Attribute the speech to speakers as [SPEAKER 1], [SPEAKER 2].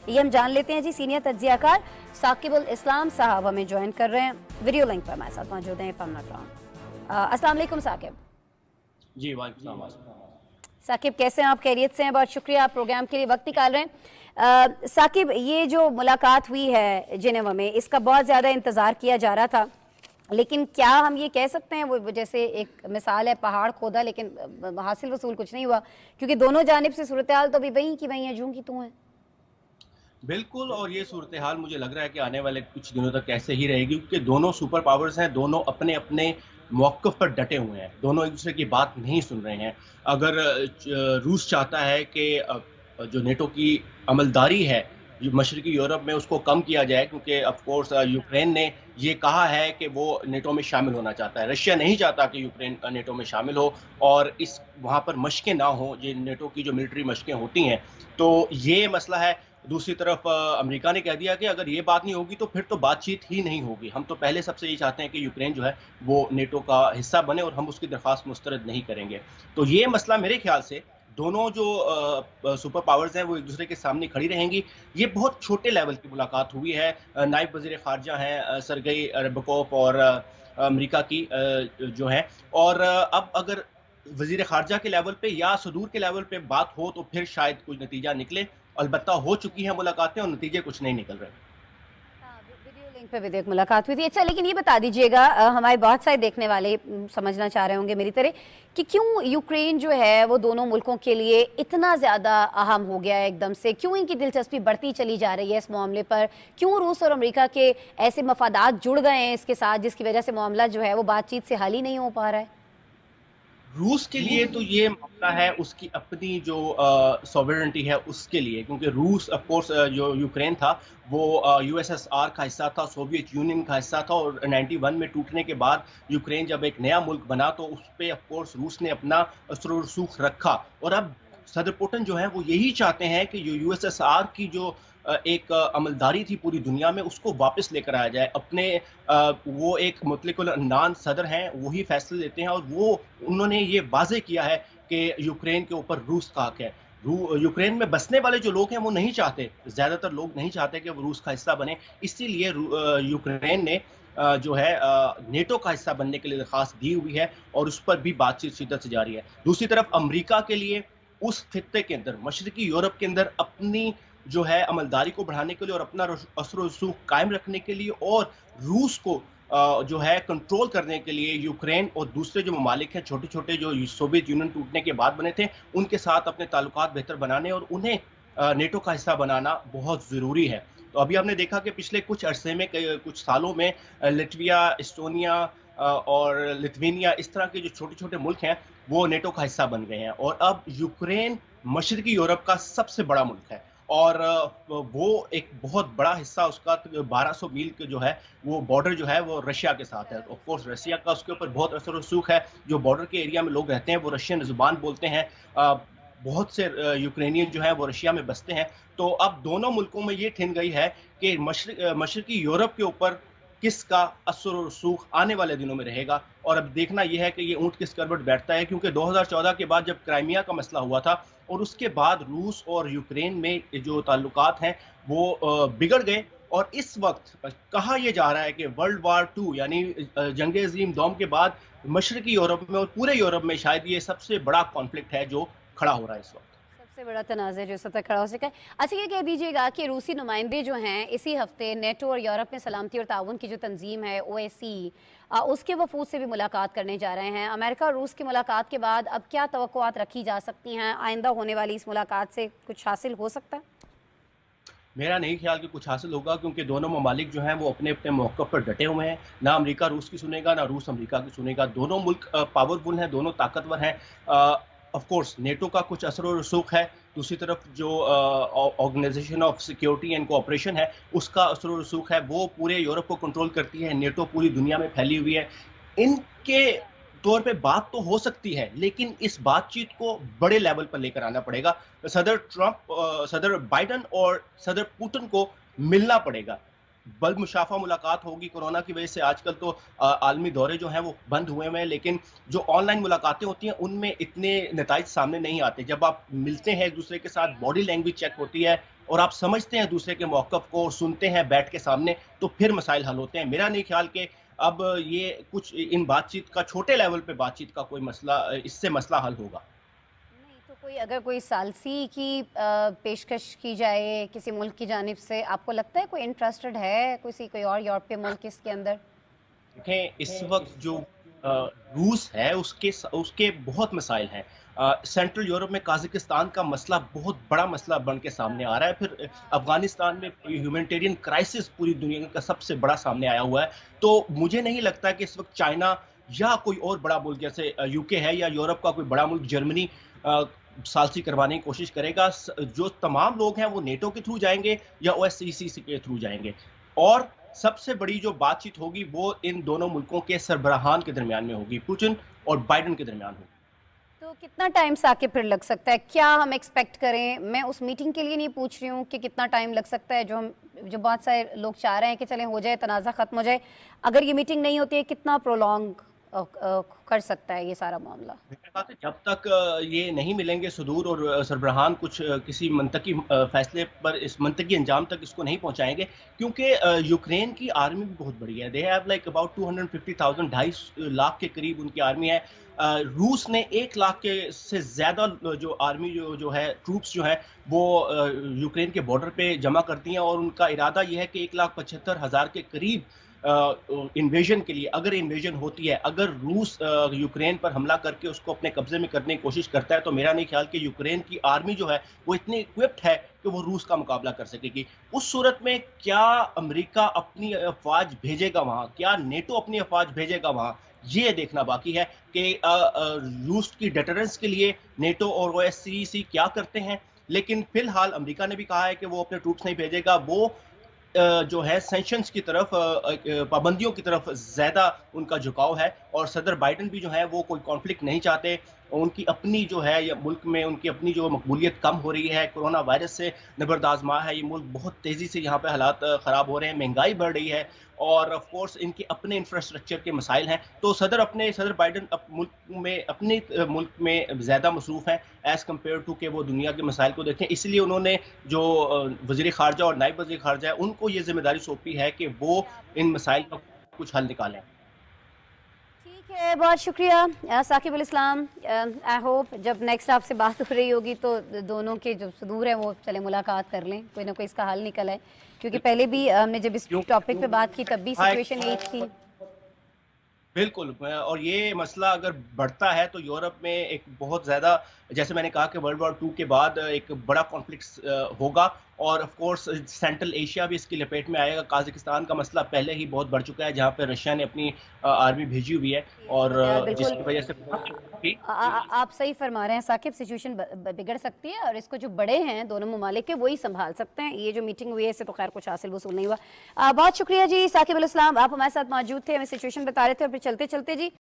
[SPEAKER 1] ये हम जान लेते हैं जी। सीनियर तज्जियाकार साकिब उल इस्लाम साहब हमें ज्वाइन कर रहे हैं, वीडियो लिंक पर हमारे साथ मौजूद हैं। अस्सलाम वालेकुम साकिब।
[SPEAKER 2] जी वालेकुम।
[SPEAKER 1] साकिब कैसे हैं आप? खैरियत से हैं? बहुत शुक्रिया, आप प्रोग्राम के लिए वक्त निकाल रहे हैं। साकिब, ये जो मुलाकात हुई है जिनेवा में, इसका बहुत ज़्यादा इंतज़ार किया जा रहा था, लेकिन क्या हम ये कह सकते हैं वो जैसे एक मिसाल है पहाड़ खोदा लेकिन हासिल वसूल कुछ नहीं हुआ, क्योंकि दोनों जानिब से सूरत हाल तो अभी वहीं की वहीं है, जूं की तू है।
[SPEAKER 2] बिल्कुल, और ये सूरत हाल मुझे लग रहा है कि आने वाले कुछ दिनों तक ऐसे ही रहेगी, क्योंकि दोनों सुपर पावर्स हैं, दोनों अपने अपने मौक़िफ़ पर डटे हुए हैं, दोनों एक दूसरे की बात नहीं सुन रहे हैं। अगर रूस चाहता है कि जो नेटो की अमलदारी है मशरकी यूरोप में, उसको कम किया जाए, क्योंकि ऑफ कोर्स यूक्रेन ने ये कहा है कि वो नेटो में शामिल होना चाहता है। रशिया नहीं चाहता कि यूक्रेन नेटो में शामिल हो और इस वहाँ पर मशकें ना हों, ये नेटो की जो मिलिट्री मशकें होती हैं, तो ये मसला है। दूसरी तरफ अमेरिका ने कह दिया कि अगर ये बात नहीं होगी तो फिर तो बातचीत ही नहीं होगी। हम तो पहले सबसे ये चाहते हैं कि यूक्रेन जो है वो नेटो का हिस्सा बने और हम उसकी दरख्वास्त मुस्तरद नहीं करेंगे। तो ये मसला मेरे ख्याल से दोनों जो सुपर पावर्स हैं वो एक दूसरे के सामने खड़ी रहेंगी। ये बहुत छोटे लेवल की मुलाकात हुई है। नायब वज़ीर ख़ारजा हैं सरगेई रिबकोव और अमेरिका की जो हैं, और अब अगर वज़ीर ख़ारजा के लेवल पे या सदूर के लेवल पे बात हो तो फिर शायद कोई नतीजा निकले। अलबत्ता हो चुकी हैं मुलाकातें और नतीजे कुछ नहीं निकल रहे।
[SPEAKER 1] हाँ, वीडियो लिंक पे भी एक मुलाकात हुई थी। अच्छा, लेकिन ये बता दीजिएगा, हमारे बहुत सारे देखने वाले समझना चाह रहे होंगे मेरी तरह कि क्यों यूक्रेन जो है वो दोनों मुल्कों के लिए इतना ज़्यादा अहम हो गया है एकदम से, क्यों इनकी दिलचस्पी बढ़ती चली जा रही है इस मामले पर, क्यों रूस और अमेरिका के ऐसे मफादात जुड़ गए हैं इसके साथ जिसकी वजह से मामला जो है वो बातचीत से हल ही नहीं हो पा रहा है।
[SPEAKER 2] रूस के लिए तो ये मामला है उसकी अपनी जो सॉवरेनिटी है उसके लिए, क्योंकि रूस ऑफ कोर्स जो यूक्रेन था वो यूएसएसआर का हिस्सा था, सोवियत यूनियन का हिस्सा था, और 91 में टूटने के बाद यूक्रेन जब एक नया मुल्क बना तो उस पे ऑफ कोर्स रूस ने अपना असर और रसूख रखा। और अब सदर पुतिन जो है वो यही चाहते हैं कि यूएसएसआर की जो एक अमलदारी थी पूरी दुनिया में उसको वापस लेकर आया जाए। अपने वो एक मुतलिकुल अन्नान सदर हैं, वही फैसले लेते हैं, और वो उन्होंने ये वाज़ेह किया है कि यूक्रेन के ऊपर रूस का हक है। यूक्रेन में बसने वाले जो लोग हैं वो नहीं चाहते, ज़्यादातर लोग नहीं चाहते कि वो रूस का हिस्सा बने। इसीलिए यूक्रेन ने जो है नेटो का हिस्सा बनने के लिए दरख्वास्त दी हुई है और उस पर भी बातचीत शिद्दत से जारी है। दूसरी तरफ अमेरिका के लिए उस खित्ते के अंदर, मशरकी यूरोप के अंदर अपनी जो है अमलदारी को बढ़ाने के लिए और अपना असर और रसूख कायम रखने के लिए और रूस को जो है कंट्रोल करने के लिए यूक्रेन और दूसरे जो ममालिक हैं छोटे छोटे जो सोवियत यूनियन टूटने के बाद बने थे उनके साथ अपने ताल्लुकात बेहतर बनाने और उन्हें नेटो का हिस्सा बनाना बहुत ज़रूरी है। तो अभी हमने देखा कि पिछले कुछ अरसे में कुछ सालों में लिटविया, एस्टोनिया और लिथुआनिया, इस तरह के जो छोटे छोटे मुल्क हैं वो नेटो का हिस्सा बन गए हैं, और अब यूक्रेन मशरकी यूरोप का सबसे बड़ा मुल्क है। और वो एक बहुत बड़ा हिस्सा उसका 1200 मील के जो है वो बॉर्डर जो है वो रशिया के साथ है। ऑफ कोर्स रशिया का उसके ऊपर बहुत असर रसूख है। जो बॉर्डर के एरिया में लोग रहते हैं वो रशियन ज़ुबान बोलते हैं। बहुत से यूक्रेनियन जो है वो रशिया में बसते हैं। तो अब दोनों मुल्कों में ये ठिन गई है कि मशरकी यूरोप के ऊपर किसका असर और रसूख आने वाले दिनों में रहेगा। और अब देखना यह है कि ये ऊंट किस करवट बैठता है, क्योंकि 2014 के बाद जब क्राइमिया का मसला हुआ था और उसके बाद रूस और यूक्रेन में जो ताल्लुकात हैं वो बिगड़ गए, और इस वक्त कहा यह जा रहा है कि वर्ल्ड वार 2 यानी जंग अजीम दोम के बाद मशरकी यूरोप में और पूरे यूरोप में शायद ये सबसे बड़ा कॉन्फ्लिक्ट है जो खड़ा हो रहा है इस वक्त।
[SPEAKER 1] सबसे बड़ा तनाज़ा जो सतह खड़ा हो सका है। अच्छा, ये कह दीजिएगा कि रूसी नुमाइंदे जो हैं इसी हफ्ते नेटो और यूरोप में सलामती और ताउन की जो तंजीम है ओएससी, उसके वफूद से भी मुलाकात करने जा रहे हैं। अमेरिका और रूस की मुलाकात के बाद अब क्या तवक्कुआत रखी जा सकती हैं? आइंदा होने वाली इस मुलाकात से कुछ हासिल हो सकता है?
[SPEAKER 2] मेरा नहीं ख्याल कि कुछ हासिल होगा, क्योंकि दोनों ममालिक जो हैं वो अपने अपने मौक़िफ़ पर डटे हुए हैं। ना अमेरिका रूस की सुनेगा, ना रूस अमेरिका की सुनेगा। दोनों मुल्क पावरफुल हैं, दोनों ताकतवर हैं। ऑफ कोर्स नेटो का कुछ असर और रसूख है। दूसरी तरफ जो organisation of security and cooperation है उसका असर और रसूख है, वो पूरे यूरोप को कंट्रोल करती है। नेटो पूरी दुनिया में फैली हुई है। इनके तौर पे बात तो हो सकती है, लेकिन इस बातचीत को बड़े लेवल पर लेकर आना पड़ेगा। सदर बाइडेन और सदर पुतिन को मिलना पड़ेगा। बल मुशाफा मुलाकात होगी। कोरोना की वजह से आजकल तो आलमी दौरे जो हैं वो बंद हुए हुए हैं, लेकिन जो ऑनलाइन मुलाकातें होती हैं उनमें इतने नताइज सामने नहीं आते। जब आप मिलते हैं एक दूसरे के साथ, बॉडी लैंग्वेज चेक होती है और आप समझते हैं दूसरे के मौक़िफ़ को और सुनते हैं बैठ के सामने, तो फिर मसाइल हल होते हैं। मेरा नहीं ख्याल कि अब ये कुछ इन बातचीत का, छोटे लेवल पे बातचीत का कोई मसला, इससे मसला हल होगा।
[SPEAKER 1] नहीं तो कोई अगर कोई सालसी की पेशकश की जाए किसी मुल्क की जानिब से, आपको लगता है कोई इंटरेस्टेड है किसी कोई और यूरोपीय मुल्क इसके अंदर?
[SPEAKER 2] देखें, इस वक़्त जो रूस है उसके बहुत मसाइल हैं। सेंट्रल यूरोप में काज़ाकिस्तान का मसला बहुत बड़ा मसला बन के सामने आ रहा है। फिर अफ़गानिस्तान में ह्यूमैनिटेरियन क्राइसिस पूरी दुनिया का सबसे बड़ा सामने आया हुआ है। तो मुझे नहीं लगता कि इस वक़्त चाइना या कोई और बड़ा मुल्क जैसे यूके है या यूरोप का कोई बड़ा मुल्क जर्मनी सालसी करवाने की कोशिश करेगा। जो तमाम लोग हैं वो नेटो के थ्रू जाएँगे या ओएससीसी के थ्रू जाएँगे। और सबसे बड़ी जो बातचीत होगी वो इन दोनों मुल्कों के सरबराहान के दरमियान में होगी, पुतिन और बाइडेन के दरमियान होगी।
[SPEAKER 1] तो कितना टाइम साकिब फिर लग सकता है? क्या हम एक्सपेक्ट करें? मैं उस मीटिंग के लिए नहीं पूछ रही हूँ कि कितना टाइम लग सकता है, जो बहुत सारे लोग चाह रहे हैं कि चलें हो जाए, तनाज़ा ख़त्म हो जाए। अगर ये मीटिंग नहीं होती है, कितना प्रोलॉन्ग कर सकता है ये सारा मामला?
[SPEAKER 2] मेरे ख्याल से जब तक ये नहीं मिलेंगे सुदूर और सरबराहान कुछ किसी मंतकी फैसले पर, इस मंतकी अंजाम तक इसको नहीं पहुंचाएंगे, क्योंकि यूक्रेन की आर्मी भी बहुत बड़ी है। They have like about 250,000, 2.5 lakh के करीब उनकी आर्मी है। रूस ने 1 लाख के से ज़्यादा जो आर्मी जो है, ट्रूप्स जो है वो यूक्रेन के बॉर्डर पे जमा कर दी हैं और उनका इरादा ये है कि 1,75,000 के करीब इन्वेजन के लिए, अगर इन्वेजन होती है, अगर रूस यूक्रेन पर हमला करके उसको अपने कब्जे में करने की कोशिश करता है, तो मेरा नहीं ख्याल कि यूक्रेन की आर्मी जो है वो इतनी इक्विप्ड है कि वो रूस का मुकाबला कर सकेगी। उस सूरत में क्या अमेरिका अपनी अफवाज भेजेगा वहां, क्या नेटो अपनी अफवाज भेजेगा वहां, ये देखना बाकी है कि रूस की डेटरेंस के लिए नेटो और ओएससीसी क्या करते हैं। लेकिन फिलहाल अमेरिका ने भी कहा है कि वो अपने ट्रूप्स नहीं भेजेगा। वो जो है सैंक्शंस की तरफ, पाबंदियों की तरफ ज़्यादा उनका झुकाव है और सदर बाइडेन भी जो है वो कोई कॉन्फ्लिक्ट नहीं चाहते। उनकी अपनी जो है या मुल्क में उनकी अपनी जो मकबूलियत कम हो रही है, कोरोना वायरस से नबर्द आज़मा है ये मुल्क, बहुत तेज़ी से यहाँ पे हालात ख़राब हो रहे हैं, महंगाई बढ़ रही है और ऑफ कोर्स इनके अपने इंफ्रास्ट्रक्चर के मसाइल हैं। तो सदर बाइडेन मुल्क में ज़्यादा मसरूफ़ हैं एज़ कम्पेयर टू कि वो दुनिया के मसाइल को देखें। इसलिए उन्होंने जो वज़ीर ख़ारजा और नायब वज़ीर ख़ारजा है, उनको ये ज़िम्मेदारी सौंपी है कि वो इन मसाइल का कुछ हल निकालें।
[SPEAKER 1] ठीक है, बहुत शुक्रिया साकिब अल इस्लाम। आई होप जब नेक्स्ट आपसे बात हो रही होगी तो दोनों के जो सुदूर हैं वो चले मुलाकात कर लें, कोई ना कोई इसका हल निकल आए, क्योंकि पहले भी हमने जब इस टॉपिक पे बात की तब भी सिचुएशन यही थी।
[SPEAKER 2] बिल्कुल, और ये मसला अगर बढ़ता है तो यूरोप में एक बहुत ज़्यादा, जैसे मैंने कहा कि वर्ल्ड वॉर 2 के बाद एक बड़ा कॉन्फ्लिक्ट होगा और ऑफ कोर्स सेंट्रल एशिया भी इसकी लपेट में आएगा। काज़ाकिस्तान का मसला पहले ही बहुत बढ़ चुका है, जहाँ पे रशिया ने अपनी आर्मी भेजी हुई है और जिसकी वजह से
[SPEAKER 1] आप सही फरमा रहे हैं साकिब, सिचुएशन बिगड़ सकती है और इसको जो बड़े हैं दोनों ममालिक के वही संभाल सकते हैं। ये जो मीटिंग हुई है इससे तो खैर कुछ हासिल वसूल नहीं हुआ। बहुत शुक्रिया जी साकिब अल इस्लाम, आप हमारे साथ मौजूद थे, हमें सिचुएशन बता रहे थे और फिर चलते चलते जी